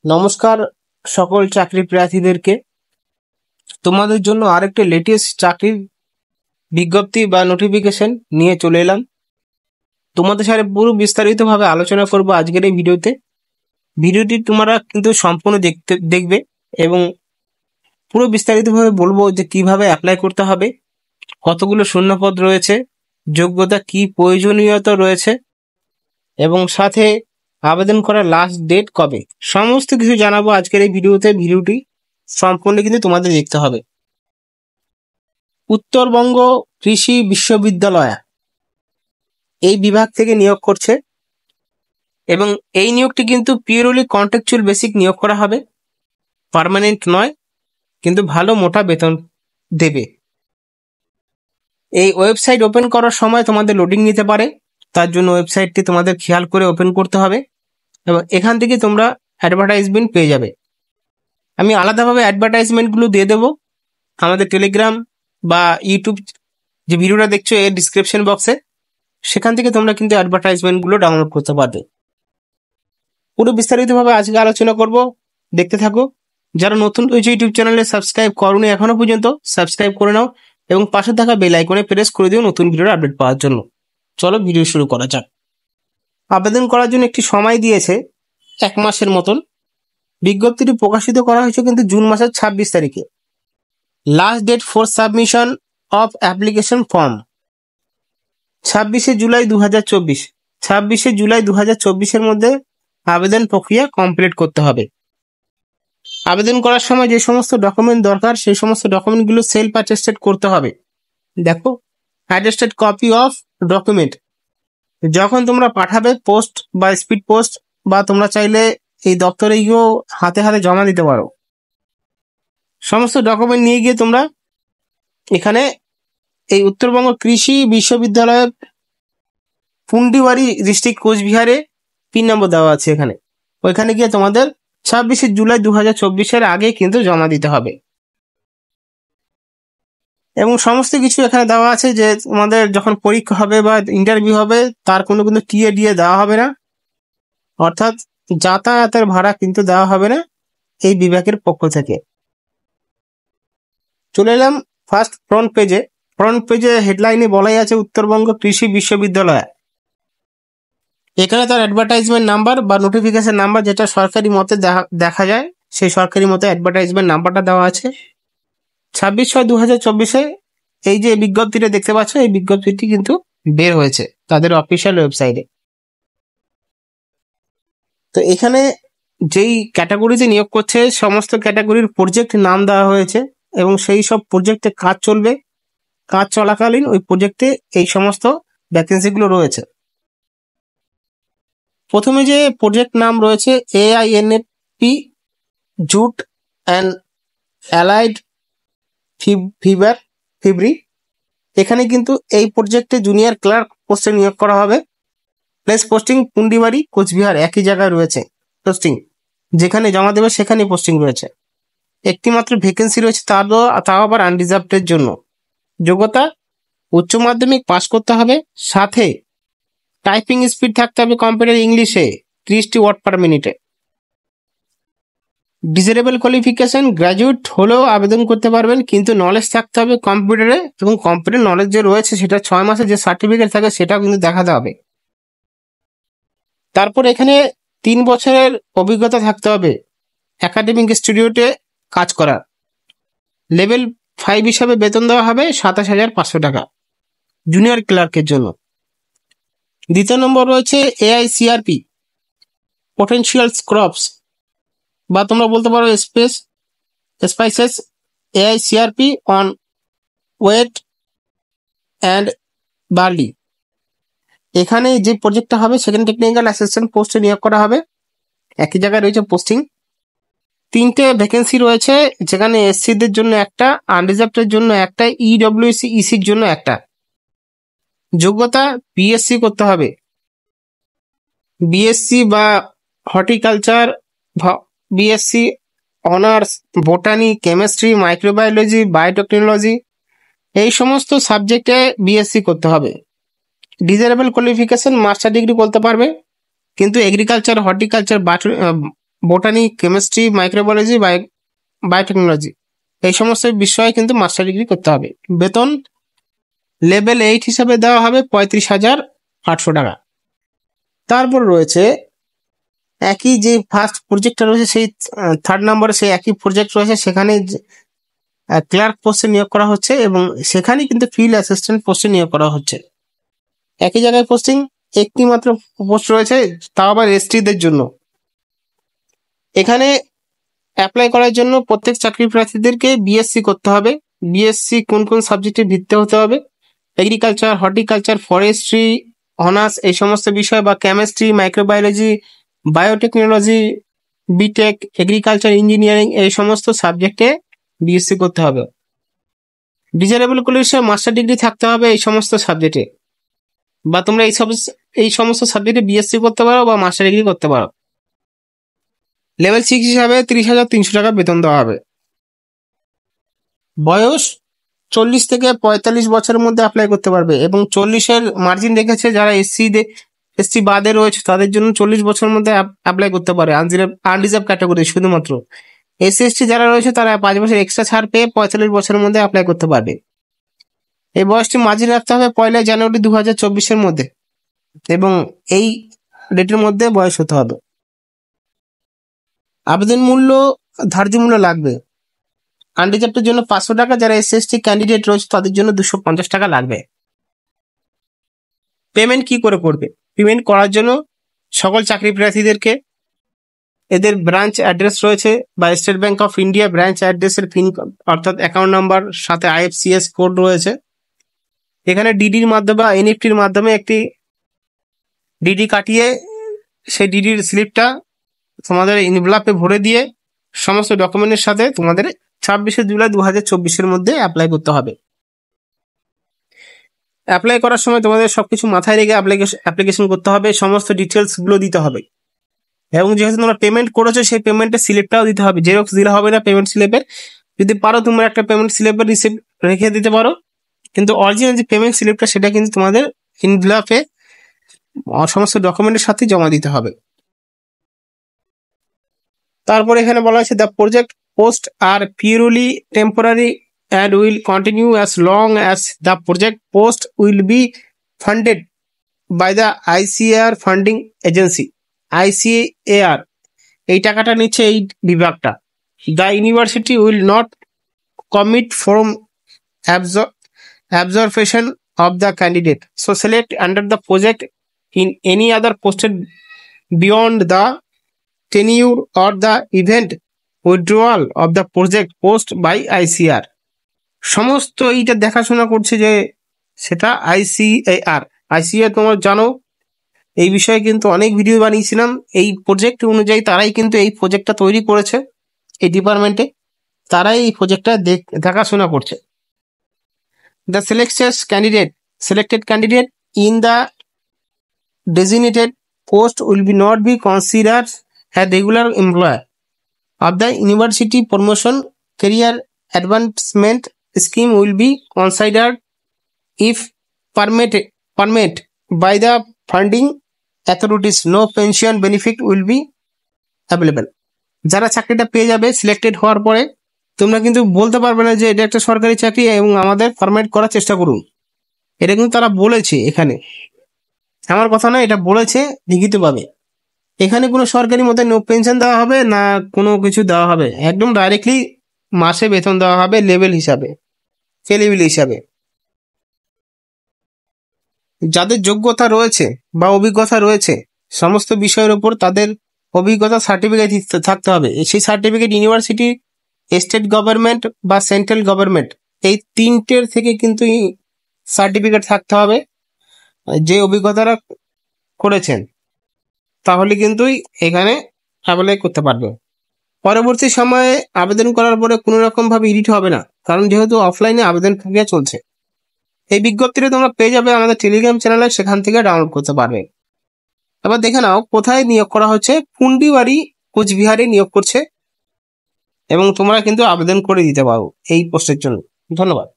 নমস্কার সকল চাকরি প্রার্থীদেরকে। তোমাদের জন্য আরেকটা লেটেস্ট চাকরির বিজ্ঞপ্তি বা নোটিফিকেশন নিয়ে চলে এলাম। তোমাদের সাথে পুরো বিস্তারিতভাবে আলোচনা করব আজকের এই ভিডিওটি তোমরা কিন্তু সম্পূর্ণ দেখবে এবং পুরো বিস্তারিতভাবে বলবো যে কিভাবে অ্যাপ্লাই করতে হবে, কতগুলো শূন্যপদ রয়েছে, যোগ্যতা কি, প্রয়োজনীয়তা রয়েছে এবং সাথে আবেদন করার লাস্ট ডেট কবে, সমস্ত কিছু জানাবো আজকের এই ভিডিওটি সম্পূর্ণ কিন্তু তোমাদের দেখতে হবে। উত্তরবঙ্গ কৃষি বিশ্ববিদ্যালয় এই বিভাগ থেকে নিয়োগ করছে এবং এই নিয়োগটি কিন্তু পিওরলি কন্ট্রাকচুয়াল বেসিক নিয়োগ করা হবে, পার্মানেন্ট নয়, কিন্তু ভালো মোটা বেতন দেবে। এই ওয়েবসাইট ওপেন করার সময় তোমাদের লোডিং নিতে পারে, তার জন্য ওয়েবসাইটটি তোমাদের খেয়াল করে ওপেন করতে হবে এবং এখান থেকে তোমরা অ্যাডভার্টাইজমেন্ট পেয়ে যাবে। আমি আলাদাভাবে অ্যাডভার্টাইজমেন্টগুলো দিয়ে দেবো আমাদের টেলিগ্রাম বা ইউটিউব যে ভিডিওটা দেখছো এর ডিসক্রিপশন বক্সে, সেখান থেকে তোমরা কিন্তু অ্যাডভার্টাইজমেন্টগুলো ডাউনলোড করতে পারবে। পুরো বিস্তারিতভাবে আজকে আলোচনা করব, দেখতে থাকো। যারা নতুন রয়েছে ইউটিউব চ্যানেলে সাবস্ক্রাইব করোনি এখনো পর্যন্ত, সাবস্ক্রাইব করে নাও এবং পাশে থাকা বেল আইকনে প্রেস করে দিও নতুন ভিডিওর আপডেট পাওয়ার জন্য। চলো ভিডিও শুরু করা যাক। আবেদন করার জন্য একটি সময় দিয়েছে 1 মাসের মতন। বিজ্ঞপ্তিটি প্রকাশিত করা হয়েছে কিন্তু জুন মাসের 26 তারিখে। Last date for submission of application form 26শে জুলাই 2024। 26শে জুলাই 2024-এর মধ্যে আবেদন প্রক্রিয়া কমপ্লিট করতে হবে। আবেদন করার সময় যে সমস্ত ডকুমেন্ট দরকার সেই সমস্ত ডকুমেন্টগুলো সেলফ অ্যাটেস্টেড করতে হবে। দেখো, অ্যাটেস্টেড কপি অফ ডকুমেন্ট যখন তোমরা পাঠাবে পোস্ট বা স্পিড পোস্ট বা তোমরা চাইলে এই দপ্তরে গিয়েও হাতে হাতে জমা দিতে পারো। সমস্ত ডকুমেন্ট নিয়ে গিয়ে তোমরা এখানে এই উত্তরবঙ্গ কৃষি বিশ্ববিদ্যালয়ের পুন্ডিবাড়ি ডিস্ট্রিক্ট কোচবিহারে পিন নম্বর দেওয়া আছে, ওইখানে গিয়ে তোমাদের 26শে জুলাই 2024-এর আগে কিন্তু জমা দিতে হবে এবং সমস্ত কিছু এখানে দেওয়া আছে যে তোমাদের যখন পরীক্ষা হবে বা ইন্টারভিউ হবে তার কোনো কিন্তু টিএ দেওয়া হবে না, অর্থাৎ যাতায়াতের ভাড়া কিন্তু দেওয়া হবে না এই বিভাগের পক্ষ থেকে। চলে এলাম ফার্স্ট ফ্রন্ট পেজে হেডলাইনে বলাই আছে উত্তরবঙ্গ কৃষি বিশ্ববিদ্যালয়। এখানে তার অ্যাডভার্টাইজমেন্ট নাম্বার বা নোটিফিকেশন নাম্বার যেটা সরকারি মতে দেখা যায়, সেই সরকারি মতে অ্যাডভার্টাইজমেন্ট নাম্বারটা দেওয়া আছে। 26/6/2024-এ এই যে বিজ্ঞপ্তিটা দেখতে পাচ্ছ, এই বিজ্ঞপ্তিটি কিন্তু বের হয়েছে তাদের অফিসিয়াল ওয়েবসাইটে। তো এখানে যেই ক্যাটাগরিতে নিয়োগ করছে সমস্ত ক্যাটাগরির প্রজেক্ট নাম দেওয়া হয়েছে এবং সেই সব প্রজেক্টে কাজ চলবে, কাজ চলাকালীন ওই প্রজেক্টে এই সমস্ত ভ্যাকেন্সিগুলো রয়েছে। প্রথমে যে প্রজেক্ট নাম রয়েছে AINFP জুট অ্যান্ড অ্যালাইড ফিব্রি, এখানে কিন্তু এই প্রজেক্টে জুনিয়র ক্লার্ক পোস্টে নিয়োগ করা হবে। প্লেস পোস্টিং পুন্ডিবাড়ি কোচবিহার, একই জায়গায় রয়েছে পোস্টিং, যেখানে জমা দেবে সেখানে পোস্টিং রয়েছে। একটি মাত্র ভ্যাকেন্সি রয়েছে, তাও আবার আনরিজার্ভডের জন্য। যোগ্যতা উচ্চ মাধ্যমিক পাস করতে হবে, সাথে টাইপিং স্পিড থাকতে হবে কম্পিউটার ইংলিশে 30টি ওয়ার্ড পার মিনিটে। ডিজারেবল কোয়ালিফিকেশন গ্র্যাজুয়েট হলেও আবেদন করতে পারবেন, কিন্তু নলেজ থাকতে হবে কম্পিউটারে এবং কম্পিউটার নলেজ যে রয়েছে সেটা 6 মাসের যে সার্টিফিকেট থাকে সেটাও কিন্তু দেখাতে হবে। তারপর এখানে 3 বছরের অভিজ্ঞতা থাকতে হবে একাডেমিক স্টুডিওতে কাজ করার। লেভেল 5 হিসাবে বেতন দেওয়া হবে 27,500 টাকা জুনিয়র ক্লার্কের জন্য। দ্বিতীয় নম্বর রয়েছে AICRP পটেনশিয়াল ক্রপস, বা তোমরা বলতে পারো spices AICRP on wheat and barley. এখানে যে প্রজেক্টটা হবে সেখানে টেকনিক্যাল অ্যাসিস্ট্যান্ট পোস্টে নিয়োগ করা হবে, একই জায়গায় রয়েছে পোস্টিং। 3টে ভ্যাকেন্সি রয়েছে, যেখানে SC-দের জন্য একটা, আনরিজার্ভডের জন্য একটা, EWC EC-র জন্য একটা। যোগ্যতা BSc করতে হবে, BSc বা horticulture, BSc honours botany, chemistry, microbiology, biotechnology, এই সমস্ত সাবজেক্টে BSc করতে হবে। ডিজারেবল কোয়ালিফিকেশন মাস্টার ডিগ্রি করতে পারবে, কিন্তু agriculture, horticulture, botany, chemistry, microbiology, biotechnology এই সমস্ত বিষয়ে কিন্তু মাস্টার ডিগ্রি করতে হবে। বেতন লেভেল 8 হিসাবে দেওয়া হবে 35,800 টাকা। তারপর রয়েছে একই যে ফার্স্ট প্রজেক্টটা রয়েছে সেই 3rd নম্বরে সেই একই প্রজেক্ট রয়েছে, সেখানে ক্লার্ক পোস্টে নিয়োগ করা হচ্ছে এবং সেখানে কিন্তু ফিল্ড অ্যাসিস্ট্যান্ট পোস্টে নিয়োগ করা হচ্ছে। একই জায়গায় পোস্টিং, একটি মাত্র পোস্ট রয়েছে, তাও আবার এসটিদের জন্য। এখানে অ্যাপ্লাই করার জন্য প্রত্যেক চাকরি প্রার্থীদেরকে বিএসসি করতে হবে। বিএসসি কোন কোন সাবজেক্টে ভিত্তি হতে হবে? এগ্রিকালচার, হর্টিকালচার, ফরেস্ট্রি অনার্স এই সমস্ত বিষয়, বা chemistry, microbiology, biotechnology, BTech, agriculture engineering এই সমস্ত সাবজেক্টে বিএসসি করতে হবে। ডিজারেবল কলেজে মাস্টার ডিগ্রি থাকতে হবে এই সমস্ত সাবজেক্টে, বা তোমরা এই সমস্ত সাবজেক্টে বিএসসি করতে পারো বা মাস্টার ডিগ্রি করতে পারো। লেভেল 6 হিসাবে 30,300 টাকা বেতন দেওয়া হবে। বয়স 40 থেকে 45 বছরের মধ্যে অ্যাপ্লাই করতে পারবে এবং 40-এর মার্জিন রেখেছে। যারা এসসি বাদে রয়েছে তাদের জন্য 40 বছরের মধ্যে অ্যাপ্লাই করতে পারে, আনরিজার্ভ ক্যাটাগরি শুধুমাত্র। এসসি যারা রয়েছে তারা 5 বছর এক্সট্রা ছাড় পেয়ে 45 বছরের মধ্যে অ্যাপ্লাই করতে পারবে। এই বয়সটি মার্জিন রাখতে হবে 1 জানুয়ারি 2024-এর মধ্যে এবং এই ডেটের মধ্যে বয়স হতে হবে। আবেদন মূল্য ধার্য মূল্য লাগবে। আনরিজার্ভের জন্য 500 টাকা, যারা এসসি ক্যান্ডিডেট রয়েছে তাদের জন্য 250 টাকা লাগবে। পেমেন্ট কি করে করবে? পেমেন্ট করার জন্য সকল চাকরি প্রার্থীদেরকে এদের ব্রাঞ্চ অ্যাড্রেস রয়েছে বা state bank of India branch অ্যাড্রেসের পিন অর্থাৎ অ্যাকাউন্ট নাম্বার সাথে আইএফসিএস কোড রয়েছে। এখানে ডিডির মাধ্যমে বা এনইএফটির মাধ্যমে একটি ডিডি কাটিয়ে সেই ডিডির স্লিপটা তোমাদের ইনভেলপে ভরে দিয়ে সমস্ত ডকুমেন্টের সাথে তোমাদের 26 জুলাই 2024-এর মধ্যে অ্যাপ্লাই করতে হবে। অ্যাপ্লাই করার সময় তোমাদের সবকিছু মাথায় রেখে অ্যাপ্লিকেশন করতে হবে, সমস্ত ডিটেলসগুলো দিতে হবে এবং যেহেতু তোমরা পেমেন্ট করেছো সেই পেমেন্টের স্লিপটাও দিতে হবে। জেরক্স দিলে হবে না পেমেন্ট স্লিপের, যদি পারো তোমরা একটা পেমেন্ট স্লিপের রিসিপ্ট রেখে দিতে পারো, কিন্তু অরিজিনাল যে পেমেন্ট স্লিপটা সেটা কিন্তু তোমাদের ইনভেলপে সমস্ত ডকুমেন্টের সাথে জমা দিতে হবে। তারপর এখানে বলা হয়েছে the project post are purely temporary and will continue as long as the project post will be funded by the ICAR funding agency. ICAR এই টাকাটা নিচ্ছে এই বিভাগটা। The university will not commit from absorption of the candidate so select under the project in any other posted beyond the tenure or the event withdrawal of the project post by ICAR. সমস্ত এইটা দেখাশোনা করছে যে সেটা ICAR তোমরা জানো, এই বিষয়ে কিন্তু অনেক ভিডিও বানিয়েছিলাম। এই প্রজেক্ট অনুযায়ী তারাই কিন্তু এই প্রজেক্টটা তৈরি করেছে, এই ডিপার্টমেন্টে তারাই এই প্রজেক্টটা দেখাশোনা করছে। The selected candidate in the designated post will be not be considered a regular employee of the university. Promotion career advancement scheme will be considered if permit by the funding authorities. No pension benefit will be available. যারা চাকরিটা পেয়ে যাবে selected হওয়ার পরে, তোমরা কিন্তু বলতে পারবে না যে এটা একটা সরকারি চাকরি এবং আমাদের ফরম্যাট করার চেষ্টা করুন। এটা কিন্তু তারা বলেছে, এখানে আমার কথা না, এটা বলেছে লিখিতভাবে। এখানে কোনো সরকারি মতে নো পেনশন দেওয়া হবে না কোনো কিছু দেওয়া হবে, একদম ডাইরেক্টলি মাসে বেতন দেওয়া হবে লেভেল হিসাবে, পে লেভেল হিসাবে। যাদের যোগ্যতা রয়েছে বা অভিজ্ঞতা রয়েছে সমস্ত বিষয়ের উপর, তাদের অভিজ্ঞতা সার্টিফিকেট থাকতে হবে। সেই সার্টিফিকেট ইউনিভার্সিটি, স্টেট গভর্নমেন্ট বা সেন্ট্রাল গভর্নমেন্ট এই তিনটের থেকে কিন্তু সার্টিফিকেট থাকতে হবে যে অভিজ্ঞতারা করেছেন, তাহলে কিন্তু এখানে অ্যাপ্লাই করতে পারবে। পরবর্তী সময়ে আবেদন করার পরে কোনো রকম ভাবে এডিট হবে না, কারণ যেহেতু অফলাইনে আবেদন প্রক্রিয়া চলছে। এই বিজ্ঞপ্তিটা তোমরা পেয়ে যাবে আমাদের টেলিগ্রাম চ্যানেলে, সেখান থেকে ডাউনলোড করতে পারবে। এবার দেখে নাও কোথায় নিয়োগ করা হচ্ছে। পুন্ডিবাড়ি, কোচবিহারে নিয়োগ করছে এবং তোমরা কিন্তু আবেদন করে দিতে পারো এই পোস্টের জন্য। ধন্যবাদ।